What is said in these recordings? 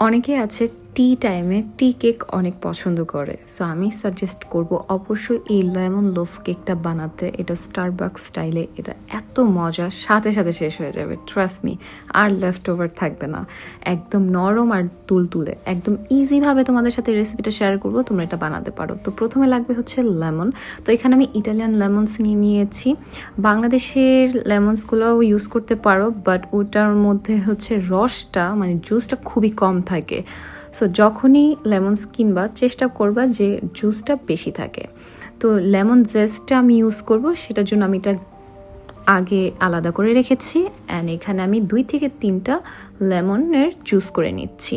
অনেকে আছে টি টাইমে টি কেক অনেক পছন্দ করে, সো আমি সাজেস্ট করব অবশ্যই এই লেমন লোফ কেকটা বানাতে। এটা স্টারবাকস স্টাইলে, এটা এত মজা, সাথে সাথে শেষ হয়ে যাবে, ট্রাস্ট মি। আর লেফট ওভার থাকবে না, একদম নরম আর তুলতুলে, একদম ইজিভাবে তোমাদের সাথে রেসিপিটা শেয়ার করব, তোমরা এটা বানাতে পারো। তো প্রথমে লাগবে হচ্ছে লেমন। তো এখানে আমি ইটালিয়ান লেমনস নিয়ে নিয়েছি। বাংলাদেশের লেমনসগুলোও ইউজ করতে পারো, বাট ওটার মধ্যে হচ্ছে রসটা মানে জুসটা খুবই কম থাকে। সো যখনই লেমনস কিনবা চেষ্টা করবা যে জুসটা বেশি থাকে। তো লেমন জেস্টটা আমি ইউজ করব, সেটার জন্য আমি এটা আগে আলাদা করে রেখেছি। অ্যান্ড এখানে আমি 2 থেকে 3টা লেমনের জুস করে নিচ্ছি।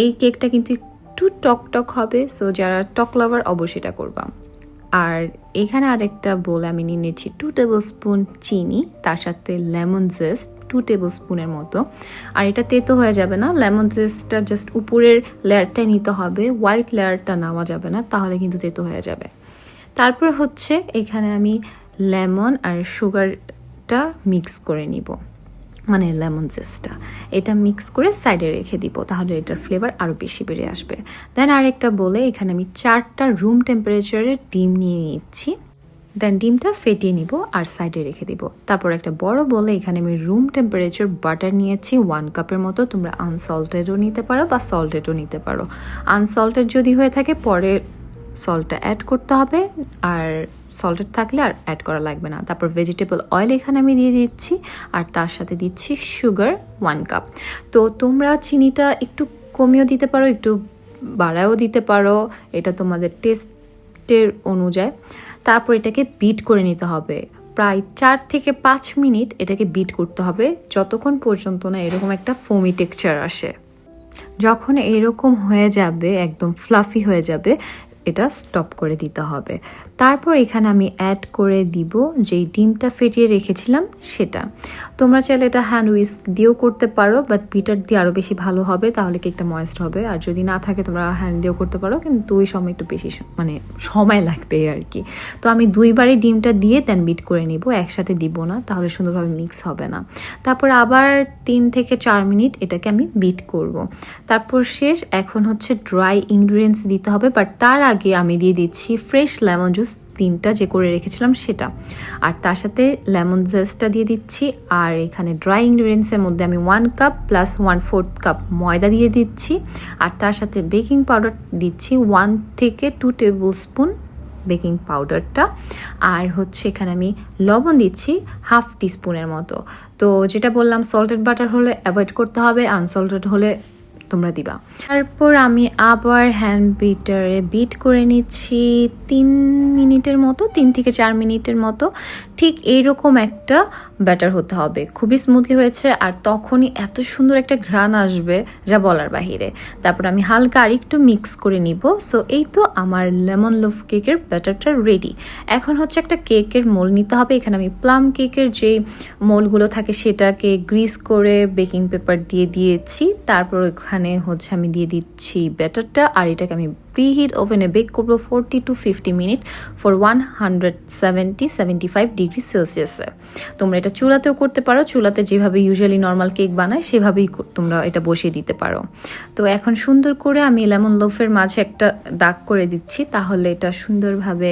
এই কেকটা কিন্তু একটু টক টক হবে, সো যারা টক লাভার অবশ্যই এটা করবা। আর এখানে আরেকটা বোল আমি নিয়ে নিচ্ছি 2 টেবিল স্পুন চিনি, তার সাথে লেমন জেস্ট 2 টেবিল স্পুনের মতো। আর এটা তেতো হয়ে যাবে না, লেমন জেস্টটা জাস্ট উপরের লেয়ারটাই নিতে হবে, হোয়াইট লেয়ারটা নেওয়া যাবে না, তাহলে কিন্তু তেতো হয়ে যাবে। তারপর হচ্ছে এখানে আমি লেমন আর সুগারটা মিক্স করে নিব, মানে লেমন জেস্টটা এটা মিক্স করে সাইডে রেখে দিব, তাহলে এটার ফ্লেভার আরও বেশি বেড়ে আসবে। দেন আরেকটা বলে এখানে আমি 4টা রুম টেম্পারেচারের ডিম নিয়ে নিচ্ছি। দেন ডিমটা ফেটিয়ে নিব আর সাইডে রেখে দিব। তারপর একটা বড় বলে এখানে আমি রুম টেম্পারেচার বাটার নিয়েছি 1 কাপের মতো। তোমরা আনসল্টেডও নিতে পারো বা সল্টেডও নিতে পারো। আনসল্টেড যদি হয়ে থাকে পরে সল্টটা অ্যাড করতে হবে, আর সল্টেড থাকলে আর অ্যাড করা লাগবে না। তারপর ভেজিটেবল অয়েল এখানে আমি দিয়ে দিচ্ছি, আর তার সাথে দিচ্ছি সুগার 1 কাপ। তো তোমরা চিনিটা একটু কমিয়েও দিতে পারো, একটু বাড়ায়ও দিতে পারো, এটা তোমাদের টেস্টের অনুযায়ী। তারপর এটাকে বিট করে নিতে হবে প্রায় 4 থেকে 5 মিনিট। এটাকে বিট করতে হবে যতক্ষণ পর্যন্ত না এরকম একটা ফোমি টেক্সচার আসে। যখন এরকম হয়ে যাবে, একদম ফ্লাফি হয়ে যাবে, এটা স্টপ করে দিতে হবে। তারপর এখানে আমি অ্যাড করে দিব যেই ডিমটা ফেটিয়ে রেখেছিলাম সেটা। তোমরা চাইলে এটা হ্যান্ড উইস্ক দিয়েও করতে পারো, বাট বিটার দিয়ে আরও বেশি ভালো হবে, তাহলে কেকটা ময়েস্ট হবে। আর যদি না থাকে তোমরা হ্যান্ড দিয়েও করতে পারো, কিন্তু ওই সময় একটু বেশি মানে সময় লাগবে আর কি। তো আমি 2বারই ডিমটা দিয়ে দেন বিট করে নিব, একসাথে দিব না, তাহলে সুন্দরভাবে মিক্স হবে না। তারপর আবার 3 থেকে 4 মিনিট এটাকে আমি বিট করব। তারপর শেষ, এখন হচ্ছে ড্রাই ইনগ্রিডিয়েন্টস দিতে হবে, বাট তার আগে আমি দিয়ে দিচ্ছি ফ্রেশ লেমন জুস 3টা যে করে রেখেছিলাম সেটা, আর তার সাথে লেমন জেস্টটা দিয়ে দিচ্ছি। আর এখানে ড্রাই ইনগ্রিডিয়েন্টসের মধ্যে আমি 1 কাপ প্লাস 1/4 কাপ ময়দা দিয়ে দিচ্ছি, আর তার সাথে বেকিং পাউডার দিচ্ছি 1 থেকে 2 টেবিল স্পুন বেকিং পাউডারটা। আর হচ্ছে এখানে আমি লবণ দিচ্ছি 1/2 টিস্পুনের মতো। তো যেটা বললাম, সল্টেড বাটার হলে অ্যাভয়েড করতে হবে, আনসল্টেড হলে তোমরা দিবা। তারপর আমি আবার হ্যান্ড বিটারে বিট করে নিচ্ছি 3 মিনিটের মতো, 3 থেকে 4 মিনিটের মতো। ঠিক এইরকম একটা ব্যাটার হতে হবে, খুবই স্মুথলি হয়েছে, আর তখনই এত সুন্দর একটা ঘ্রাণ আসবে যা বলার বাহিরে। তারপর আমি হালকা আর একটু মিক্স করে নিব। সো এই তো আমার লেমন লোফ কেকের ব্যাটারটা রেডি। এখন হচ্ছে একটা কেকের মোল নিতে হবে। এখানে আমি প্লাম কেকের যে মোলগুলো থাকে সেটাকে গ্রিস করে বেকিং পেপার দিয়ে দিয়েছি। তারপর এখানে হচ্ছে আমি দিয়ে দিচ্ছি ব্যাটারটা, আর এটাকে আমি প্রিহিট ওভেনে বেক করবো 40 to 50 মিনিট ফর 175 ডিগ্রি সেলসিয়াসে। তোমরা এটা চুলাতেও করতে পারো, চুলাতে যেভাবে ইউজুয়ালি নর্মাল কেক বানায় সেভাবেই তোমরা এটা বসিয়ে দিতে পারো। তো এখন সুন্দর করে আমি লেমন লোফের মাঝে একটা দাগ করে দিচ্ছি, তাহলে এটা সুন্দরভাবে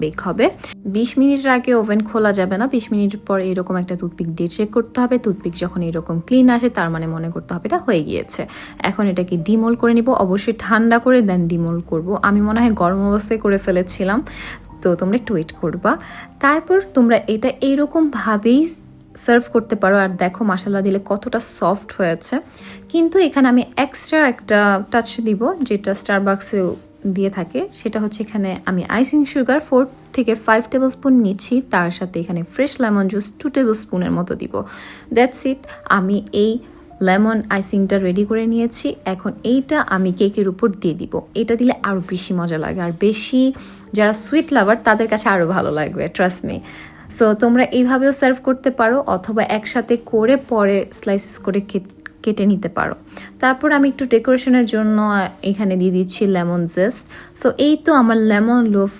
বেক হবে। 20 মিনিটের আগে ওভেন খোলা যাবে না, 20 মিনিট পর এরকম একটা টুথপিক দিয়ে চেক করতে হবে। টুথপিক যখন এরকম ক্লিন আসে তার মানে মনে করতে হবে এটা হয়ে গিয়েছে। এখন এটাকে ডিমোল্ড করে নিব, অবশ্যই ঠান্ডা করে দেন ডিমোল্ড করব। আমি মনে হয় গরম অবস্থায় করে ফেলেছিলাম, তো তোমরা একটু ওয়েট করবা। তারপর তোমরা এটা এইরকমভাবেই সার্ভ করতে পারো। আর দেখো মাশাআল্লাহ দিলে কতটা সফট হয়েছে। কিন্তু এখানে আমি এক্সট্রা একটা টাচ দিব, যেটা স্টারবাক্সে দিয়ে থাকে, সেটা হচ্ছে এখানে আমি আইসিং সুগার 4 থেকে 5 টেবিল স্পুন নিচ্ছি, তার সাথে এখানে ফ্রেশ লেমন জুস 2 টেবিল স্পুনের মতো দিব। দ্যাটস ইট, আমি এই লেমন আইসিংটা রেডি করে নিয়েছি। এখন এইটা আমি কেকের উপর দিয়ে দিব, এটা দিলে আরও বেশি মজা লাগে, আর বেশি যারা সুইট লাভার তাদের কাছে আরও ভালো লাগবে, ট্রাস্ট মি। সো তোমরা এইভাবেও সার্ভ করতে পারো, অথবা একসাথে করে পরে স্লাইসেস করে কেটে নিতে পারো। তারপর আমি একটু ডেকোরেশনের জন্য এখানে দিয়ে দিচ্ছি লেমন জেস্ট। সো এই তো আমার লেমন লোফ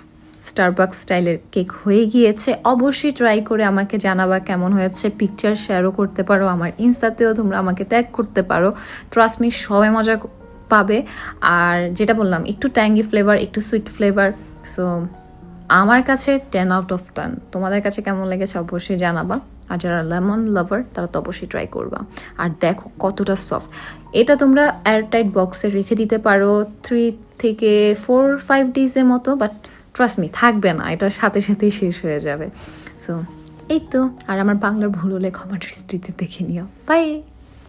স্টারবাকস স্টাইলের কেক হয়ে গিয়েছে। অবশ্যই ট্রাই করে আমাকে জানাবা কেমন হয়েছে, পিকচার শেয়ারও করতে পারো, আমার ইনস্টাতেও তোমরা আমাকে ট্যাগ করতে পারো। ট্রাস্ট মি, সবাই মজা পাবে। আর যেটা বললাম, একটু ট্যাঙ্গি ফ্লেভার, একটু সুইট ফ্লেভার। সো আমার কাছে 10/10। তোমাদের কাছে কেমন লেগেছে অবশ্যই জানাবা। আর যারা লেমন লাভার তারা তো অবশ্যই ট্রাই করবা। আর দেখো কতটা সফট। এটা তোমরা এয়ারটাইট বক্সে রেখে দিতে পারো 3 থেকে 4-5 ডেজের মতো, বাট ট্রাস্ট মি থাকবে না, এটা সাথে সাথেই শেষ হয়ে যাবে। সো এই তো। আর আমার বাংলার ভুল হলে ক্ষমা দৃষ্টিতে দেখে নিও। বাই।